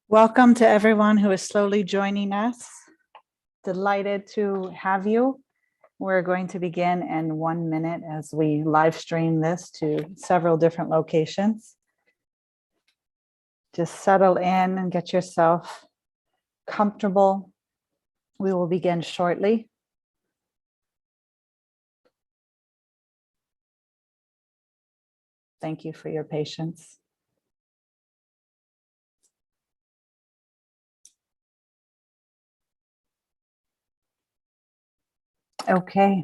Welcome to everyone who is slowly joining us. Delighted to have you. We're going to begin in 1 minute as we live stream this to several different locations. Just settle in and get yourself comfortable. We will begin shortly. Thank you for your patience. Okay.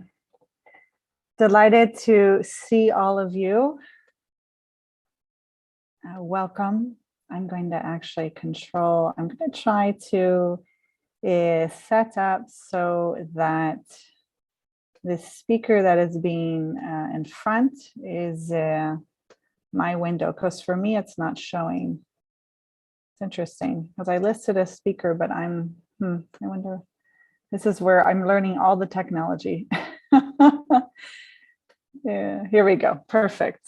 Delighted to see all of you. Welcome. I'm going to actually I'm going to try to set up so that the speaker that is being in front is my window, because for me it's not showing. It's interesting because I listed a speaker, but I wonder, this is where I'm learning all the technology. Yeah, here we go. Perfect.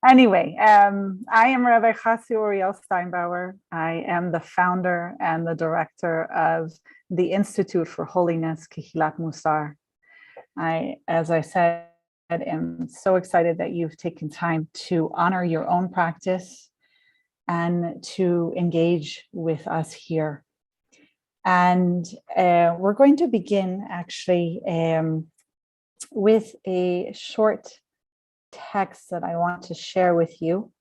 Anyway, I am Rabbi Chasya Steinbauer. I am the founder and the director of the Institute for Holiness, Kehilat Mussar. As I said, am so excited that you've taken time to honor your own practice and to engage with us here. And we're going to begin actually with a short text that I want to share with you.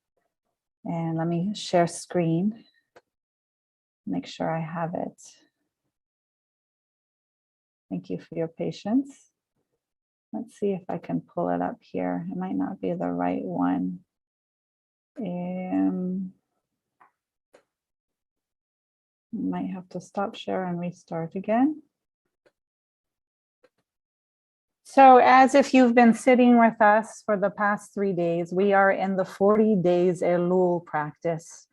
And let me share screen. Make sure I have it. Thank you for your patience. Let's see if I can pull it up here. It might not be the right one. Might have to stop share and restart again. So as if you've been sitting with us for the past 3 days, we are in the 40 days Elul practice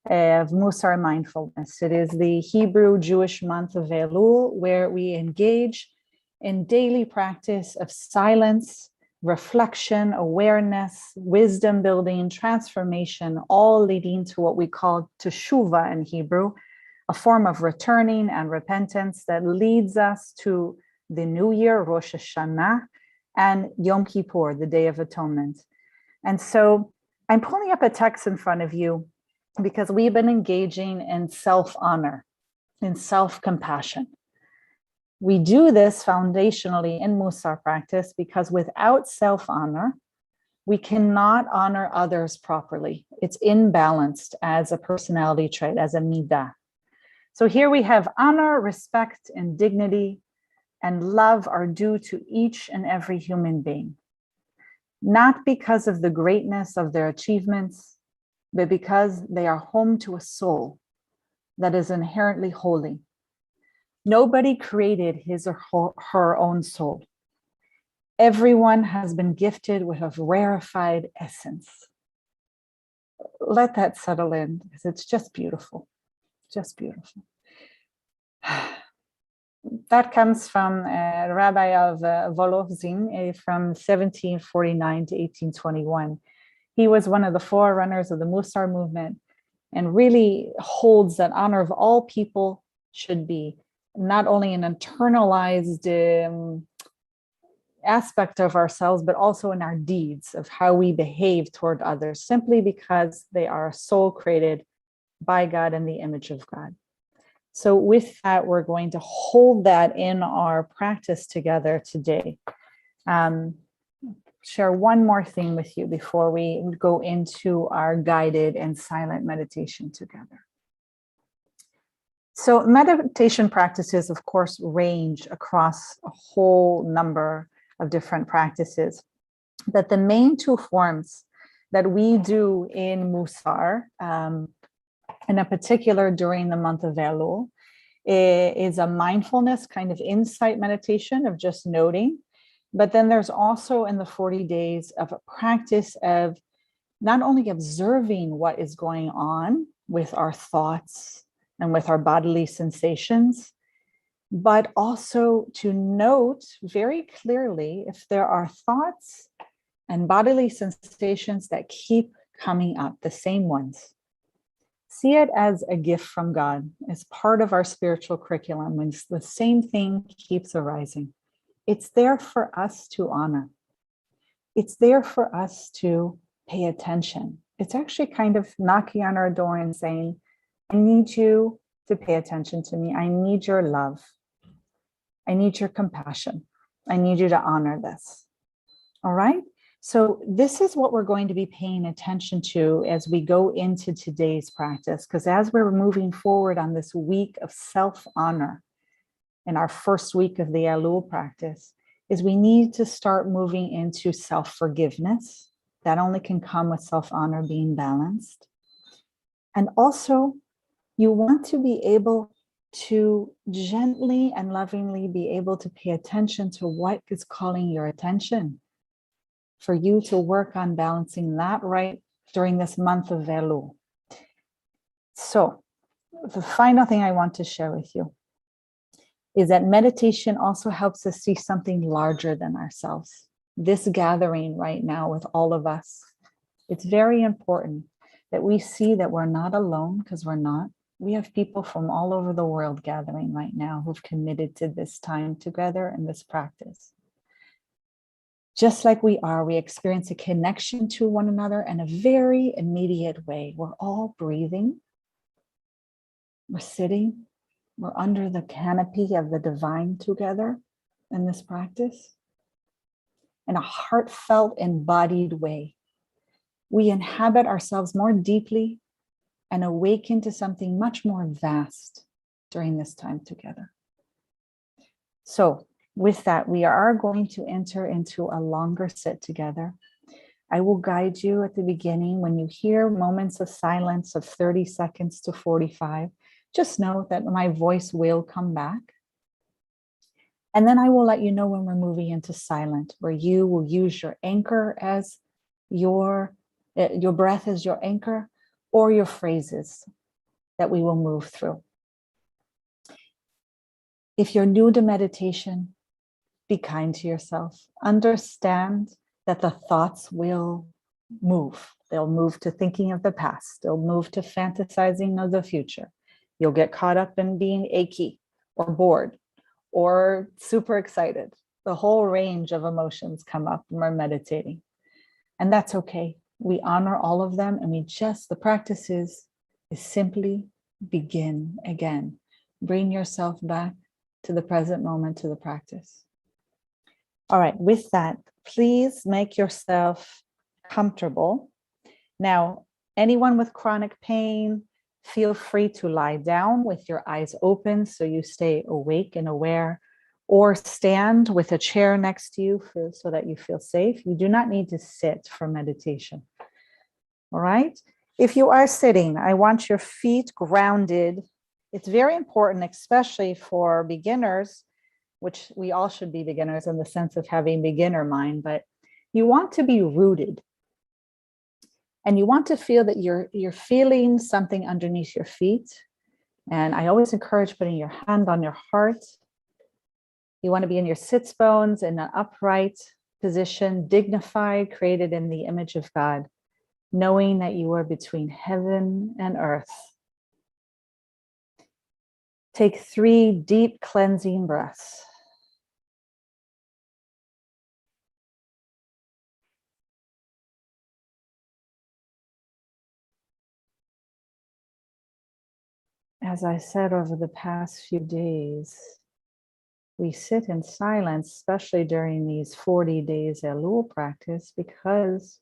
of Mussar Mindfulness. It is the Hebrew Jewish month of Elul, where we engage in daily practice of silence, reflection, awareness, wisdom building, transformation, all leading to what we call teshuvah in Hebrew, a form of returning and repentance that leads us to the new year, Rosh Hashanah, and Yom Kippur, the Day of Atonement. And so I'm pulling up a text in front of you because we've been engaging in self-honor, in self-compassion. We do this foundationally in Mussar practice because without self-honor, we cannot honor others properly. It's imbalanced as a personality trait, as a midah. So here we have honor, respect, and dignity, and love are due to each and every human being, not because of the greatness of their achievements, but because they are home to a soul that is inherently holy. Nobody created his or her own soul. Everyone has been gifted with a rarefied essence. Let that settle in, because it's just beautiful, just beautiful. That comes from a rabbi of Volovzin from 1749 to 1821. He was one of the forerunners of the Mussar movement and really holds that honor of all people should be not only an internalized aspect of ourselves, but also in our deeds of how we behave toward others, simply because they are a soul created by God in the image of God. So with that, we're going to hold that in our practice together today. Share one more thing with you before we go into our guided and silent meditation together. So meditation practices, of course, range across a whole number of different practices. But the main two forms that we do in Mussar, in a particular during the month of Elul, is a mindfulness kind of insight meditation of just noting. But then there's also in the 40 days of a practice of not only observing what is going on with our thoughts and with our bodily sensations, but also to note very clearly if there are thoughts and bodily sensations that keep coming up, the same ones. See it as a gift from God, as part of our spiritual curriculum when the same thing keeps arising. It's there for us to honor. It's there for us to pay attention. It's actually kind of knocking on our door and saying, I need you to pay attention to me. I need your love. I need your compassion. I need you to honor this. All right? So this is what we're going to be paying attention to as we go into today's practice, because as we're moving forward on this week of self-honor, in our first week of the Elul practice, is we need to start moving into self-forgiveness. That only can come with self-honor being balanced. And also, you want to be able to gently and lovingly be able to pay attention to what is calling your attention, for you to work on balancing that right during this month of Elul. So, the final thing I want to share with you is that meditation also helps us see something larger than ourselves. This gathering right now with all of us, it's very important that we see that we're not alone, because we're not. We have people from all over the world gathering right now who've committed to this time together and this practice. Just like we are, we experience a connection to one another in a very immediate way. We're all breathing. We're sitting. We're under the canopy of the divine together in this practice. In a heartfelt, embodied way. We inhabit ourselves more deeply and awaken to something much more vast during this time together. So with that, we are going to enter into a longer sit together. I will guide you at the beginning. When you hear moments of silence of 30 seconds to 45, just know that my voice will come back. And then I will let you know when we're moving into silent, where you will use your anchor as your breath as your anchor, or your phrases that we will move through. If you're new to meditation, be kind to yourself. Understand that the thoughts will move. They'll move to thinking of the past. They'll move to fantasizing of the future. You'll get caught up in being achy or bored or super excited. The whole range of emotions come up when we're meditating. And that's okay. We honor all of them, and the practice is simply begin again. Bring yourself back to the present moment, to the practice. All right, with that, please make yourself comfortable. Now, anyone with chronic pain, feel free to lie down with your eyes open so you stay awake and aware, or stand with a chair next to you so that you feel safe. You do not need to sit for meditation. All right? If you are sitting, I want your feet grounded. It's very important, especially for beginners, which we all should be beginners in the sense of having beginner mind, but you want to be rooted. And you want to feel that you're feeling something underneath your feet. And I always encourage putting your hand on your heart. You want to be in your sits bones in an upright position, dignified, created in the image of God, knowing that you are between heaven and earth. Take 3 deep cleansing breaths. As I said over the past few days, we sit in silence, especially during these 40 days Elul practice, because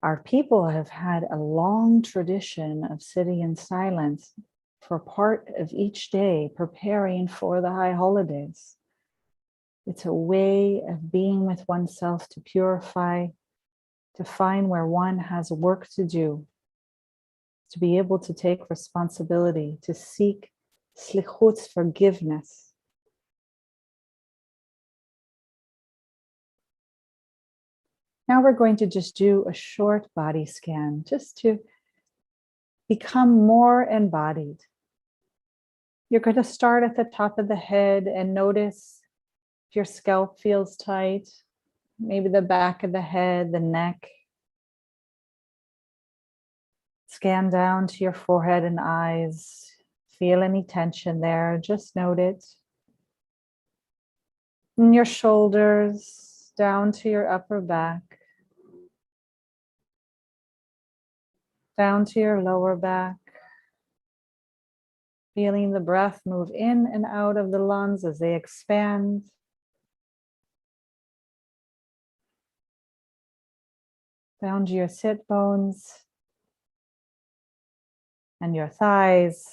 our people have had a long tradition of sitting in silence for part of each day, preparing for the high holidays. It's a way of being with oneself to purify, to find where one has work to do, to be able to take responsibility, to seek slichut, forgiveness. Now we're going to just do a short body scan, just to become more embodied. You're going to start at the top of the head and notice if your scalp feels tight, maybe the back of the head, the neck. Scan down to your forehead and eyes. Feel any tension there, just note it. And your shoulders down to your upper back, down to your lower back. Feeling the breath move in and out of the lungs as they expand. Down to your sit bones and your thighs.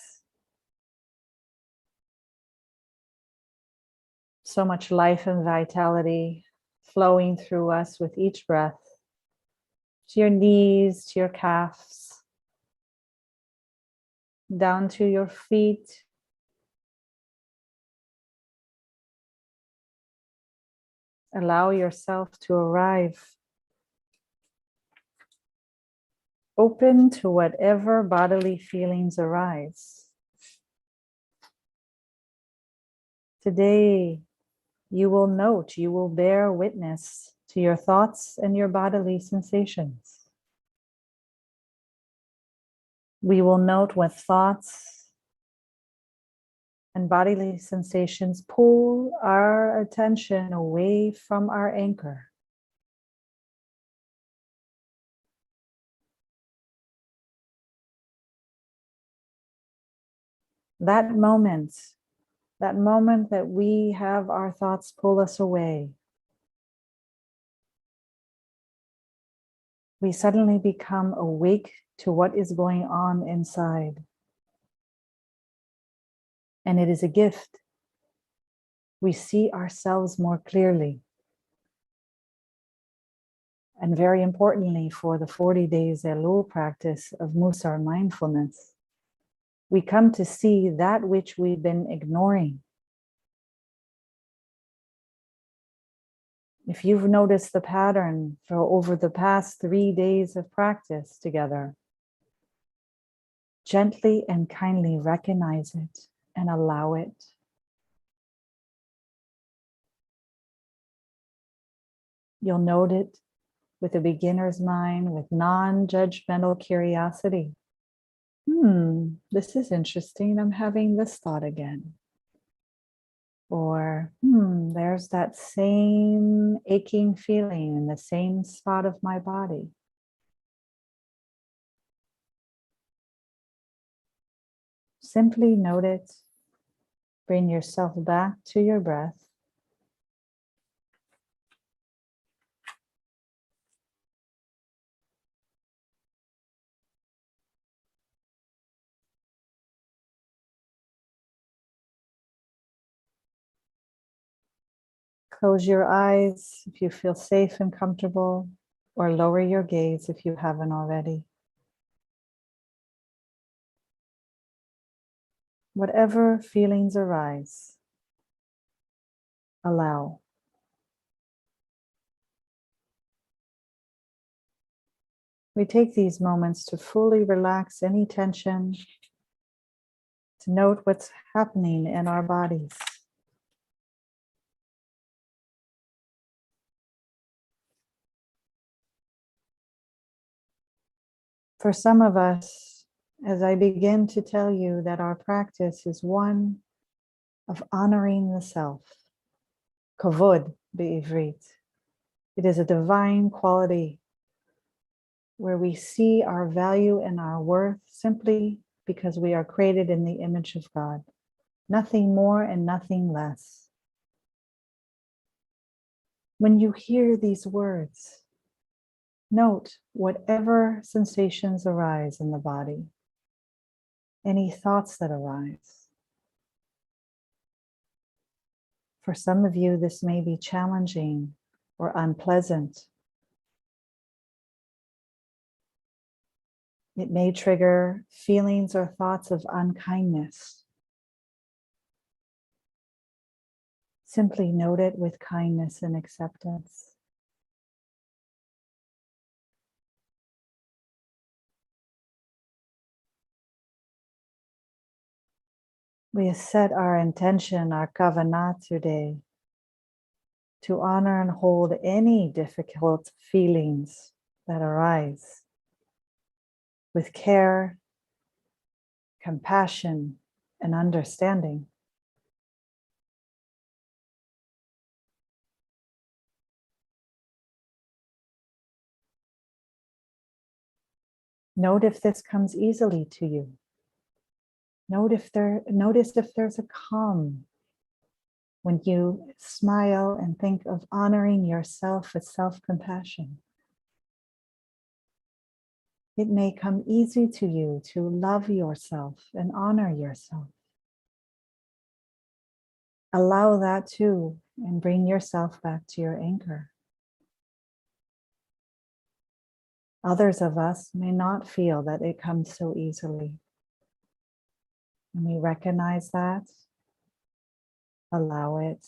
So much life and vitality flowing through us with each breath. To your knees, to your calves, down to your feet. Allow yourself to arrive. Open to whatever bodily feelings arise. Today, you will note, you will bear witness to your thoughts and your bodily sensations. We will note what thoughts and bodily sensations pull our attention away from our anchor. That moment that we have our thoughts pull us away, we suddenly become awake to what is going on inside. And it is a gift. We see ourselves more clearly. And very importantly, for the 40 days Elul practice of Mussar Mindfulness, we come to see that which we've been ignoring. If you've noticed the pattern for over the past 3 days of practice together, gently and kindly recognize it and allow it. You'll note it with a beginner's mind, with non-judgmental curiosity. This is interesting. I'm having this thought again. Or, there's that same aching feeling in the same spot of my body. Simply note it. Bring yourself back to your breath. Close your eyes if you feel safe and comfortable, or lower your gaze if you haven't already. Whatever feelings arise, allow. We take these moments to fully relax any tension, to note what's happening in our bodies. For some of us, as I begin to tell you that our practice is one of honoring the self, kavod be'ivrit. It is a divine quality where we see our value and our worth simply because we are created in the image of God. Nothing more and nothing less. When you hear these words, note whatever sensations arise in the body, any thoughts that arise. For some of you, this may be challenging or unpleasant. It may trigger feelings or thoughts of unkindness. Simply note it with kindness and acceptance. We set our intention, our kavanah today, to honor and hold any difficult feelings that arise. with care, compassion, and understanding. Note if this comes easily to you. Notice if there's a calm when you smile and think of honoring yourself with self-compassion. It may come easy to you to love yourself and honor yourself. Allow that too, and bring yourself back to your anchor. Others of us may not feel that it comes so easily. And we recognize that, allow it,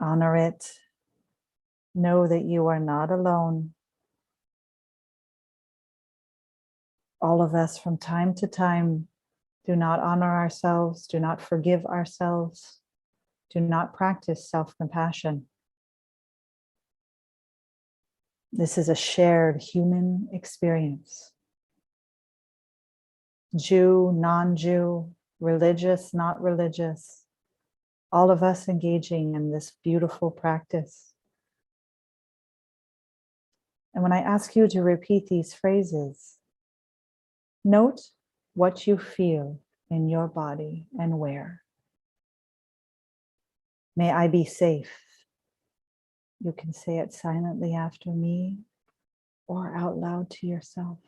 honor it, know that you are not alone. All of us from time to time do not honor ourselves, do not forgive ourselves, do not practice self-compassion. This is a shared human experience. Jew, non-Jew, religious, not religious, all of us engaging in this beautiful practice. And when I ask you to repeat these phrases, note what you feel in your body and where. May I be safe. You can say it silently after me or out loud to yourself.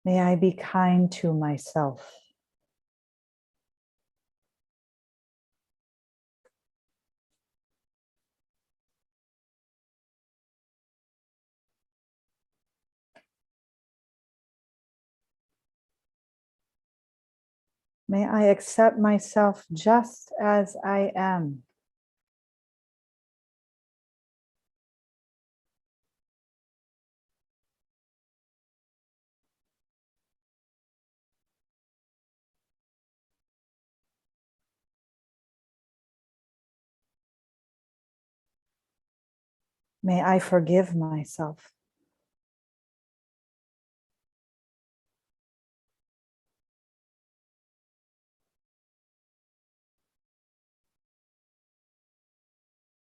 May I be kind to myself. May I accept myself just as I am. May I forgive myself.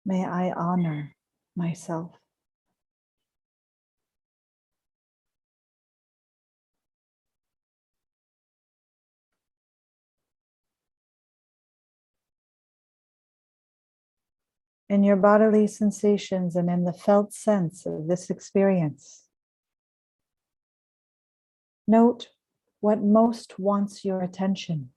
May I honor myself. In your bodily sensations and in the felt sense of this experience, note what most wants your attention.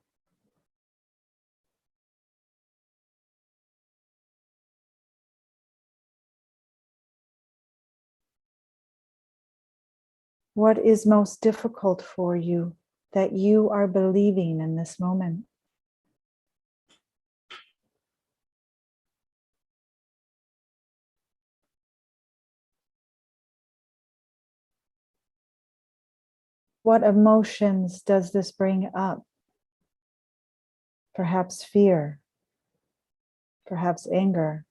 What is most difficult for you that you are believing in this moment? What emotions does this bring up? Perhaps fear, perhaps anger,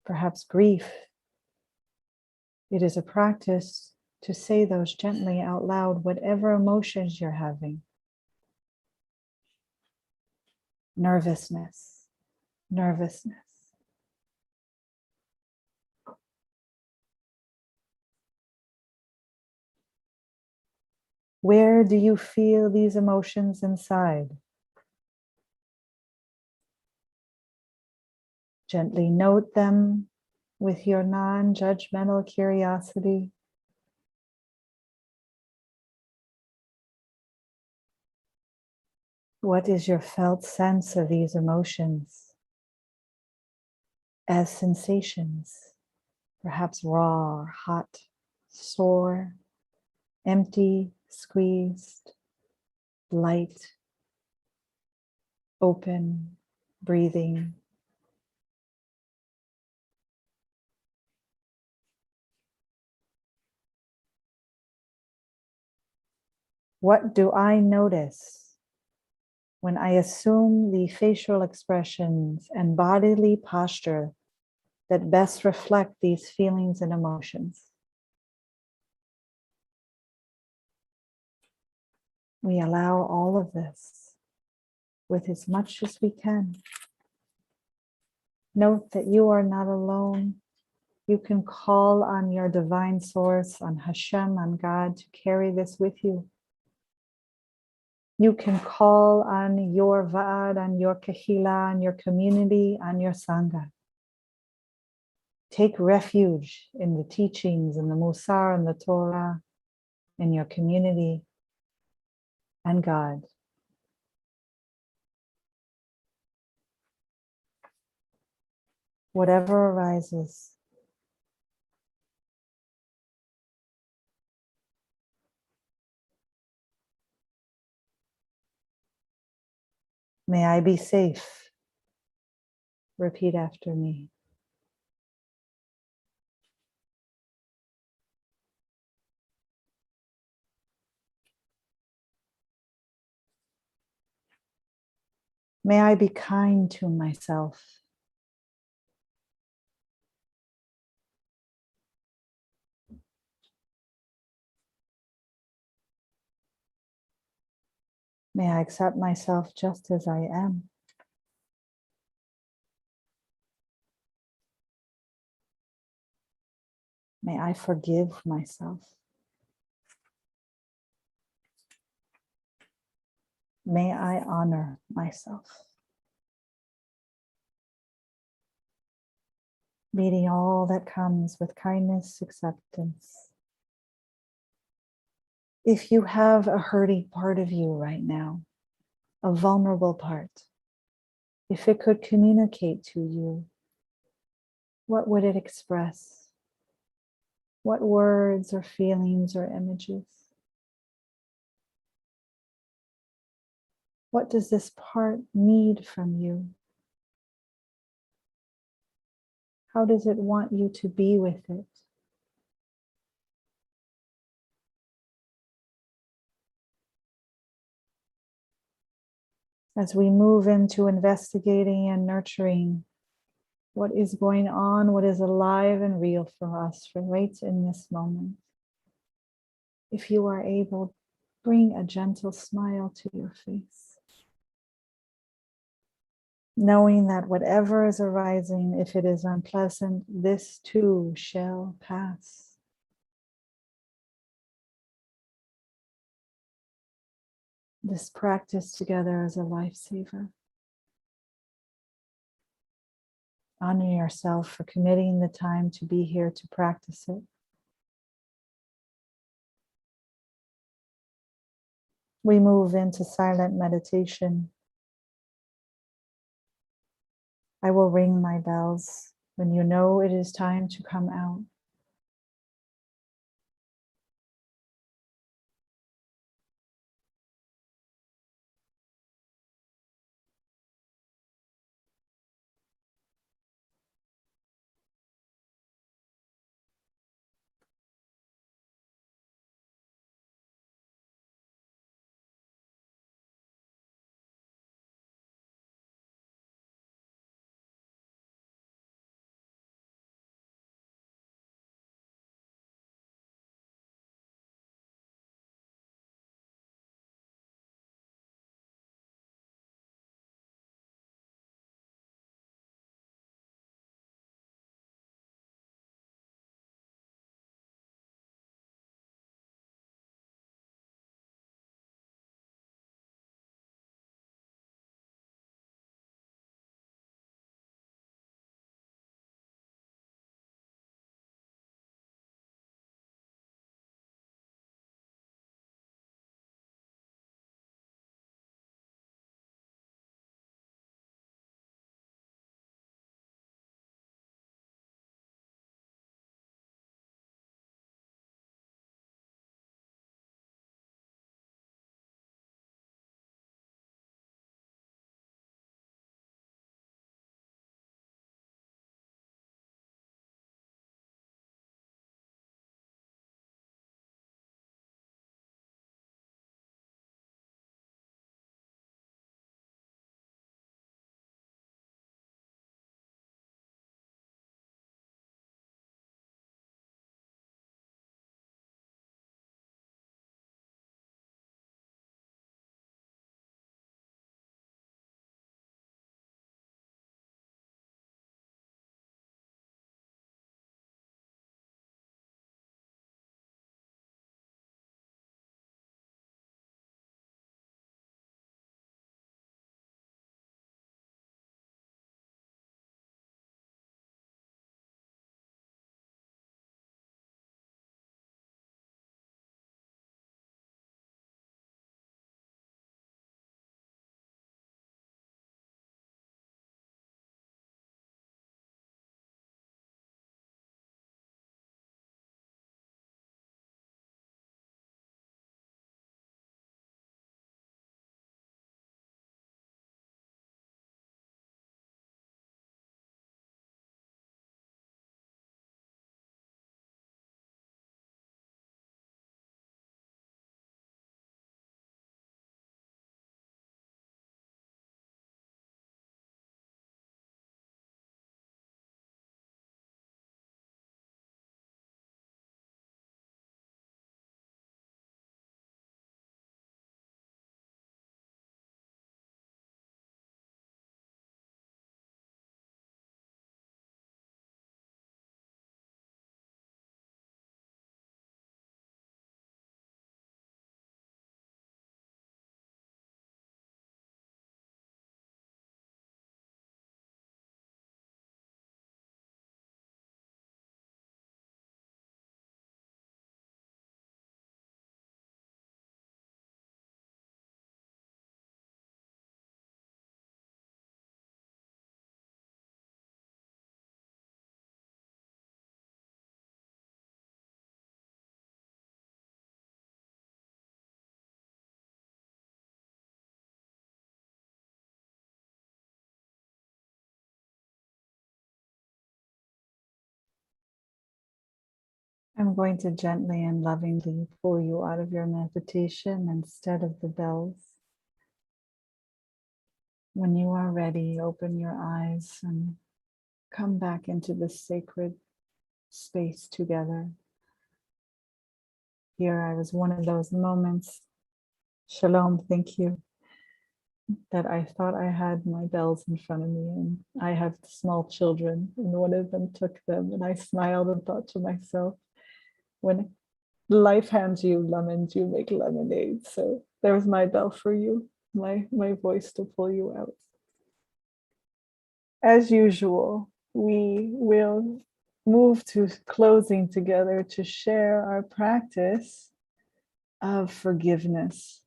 perhaps grief. It is a practice to say those gently out loud, whatever emotions you're having. Nervousness, nervousness. Where do you feel these emotions inside? Gently note them with your non-judgmental curiosity. What is your felt sense of these emotions as sensations? Perhaps raw or hot, sore, empty, squeezed, light, open, breathing. What do I notice when I assume the facial expressions and bodily posture that best reflect these feelings and emotions? We allow all of this with as much as we can. Note that you are not alone. You can call on your divine source, on Hashem, on God, to carry this with you. You can call on your Va'ad, on your Kehilah, on your community, on your Sangha. Take refuge in the teachings, in the Mussar, and the Torah, in your community, and God. Whatever arises, may I be safe. Repeat after me. May I be kind to myself. May I accept myself just as I am. May I forgive myself. May I honor myself. Meeting all that comes with kindness, acceptance. If you have a hurting part of you right now, a vulnerable part, if it could communicate to you, what would it express? What words or feelings or images? What does this part need from you? How does it want you to be with it? As we move into investigating and nurturing what is going on, what is alive and real for us for right in this moment. If you are able, bring a gentle smile to your face. Knowing that whatever is arising, if it is unpleasant, this too shall pass. This practice together is a lifesaver. Honor yourself for committing the time to be here to practice it. We move into silent meditation. I will ring my bells when you know it is time to come out. I'm going to gently and lovingly pull you out of your meditation instead of the bells. When you are ready, open your eyes and come back into this sacred space together. Here I was one of those moments, Shalom, thank you, that I thought I had my bells in front of me, and I have small children, and one of them took them, and I smiled and thought to myself, when life hands you lemons, you make lemonade. So there's my bell for you, my voice to pull you out. As usual, we will move to closing together to share our practice of forgiveness.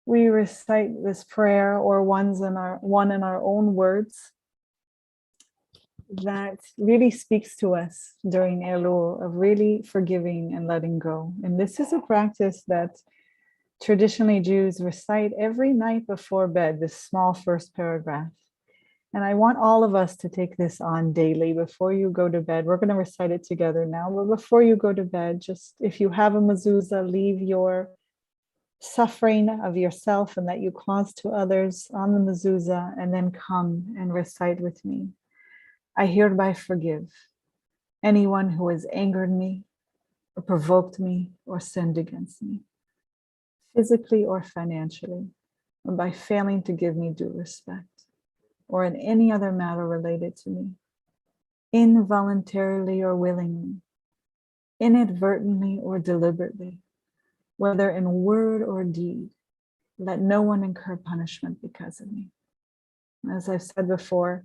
We recite this prayer or one in our own words that really speaks to us during Elul of really forgiving and letting go. And this is a practice that traditionally Jews recite every night before bed, this small first paragraph. And I want all of us to take this on daily before you go to bed. We're going to recite it together now, but before you go to bed, just if you have a mezuzah, leave your suffering of yourself and that you cause to others on the mezuzah, and then come and recite with me. I hereby forgive anyone who has angered me or provoked me or sinned against me, physically or financially, or by failing to give me due respect, or in any other matter related to me, involuntarily or willingly, inadvertently or deliberately, whether in word or deed. Let no one incur punishment because of me. As I've said before,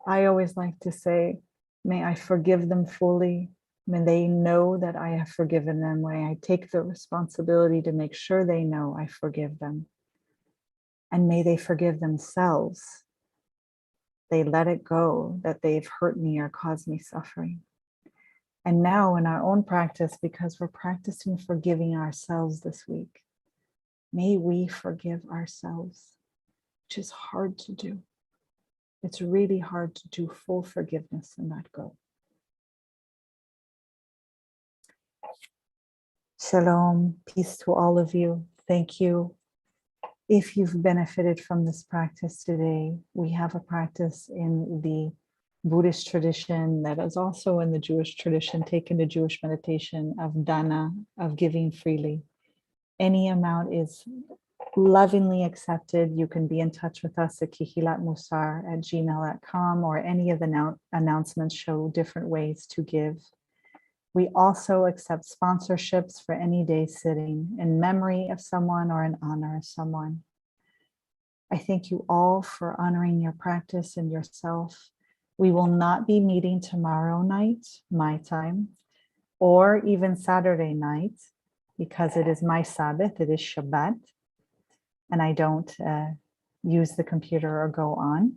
I always like to say, may I forgive them fully. May they know that I have forgiven them. May I take the responsibility to make sure they know I forgive them. And may they forgive themselves. They let it go that they've hurt me or caused me suffering. And now in our own practice, because we're practicing forgiving ourselves this week, may we forgive ourselves, which is hard to do. It's really hard to do full forgiveness and let go. Shalom, peace to all of you. Thank you. If you've benefited from this practice today, we have a practice in the Buddhist tradition that is also in the Jewish tradition, taken to Jewish meditation, of dana, of giving freely. Any amount is lovingly accepted. You can be in touch with us at Kehilat Mussar at gmail.com, or any of the announcements show different ways to give. We also accept sponsorships for any day sitting in memory of someone or in honor of someone. I thank you all for honoring your practice and yourself. We will not be meeting tomorrow night, my time, or even Saturday night, because it is my Sabbath, it is Shabbat, and I don't use the computer or go on.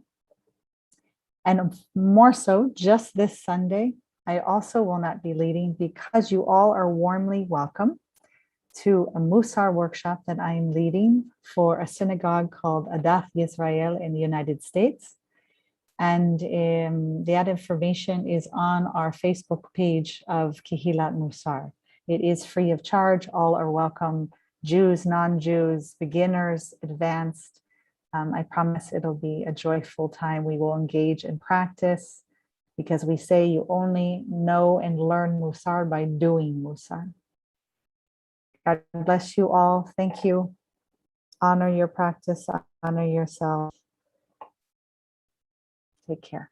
And more so, just this Sunday, I also will not be leading, because you all are warmly welcome to a Mussar workshop that I'm leading for a synagogue called Adath Yisrael in the United States. And that information is on our Facebook page of Kehilat Mussar. It is free of charge. All are welcome, Jews, non-Jews, beginners, advanced. I promise it'll be a joyful time. We will engage in practice, because we say you only know and learn Mussar by doing Mussar. God bless you all. Thank you. Honor your practice, honor yourself. Take care.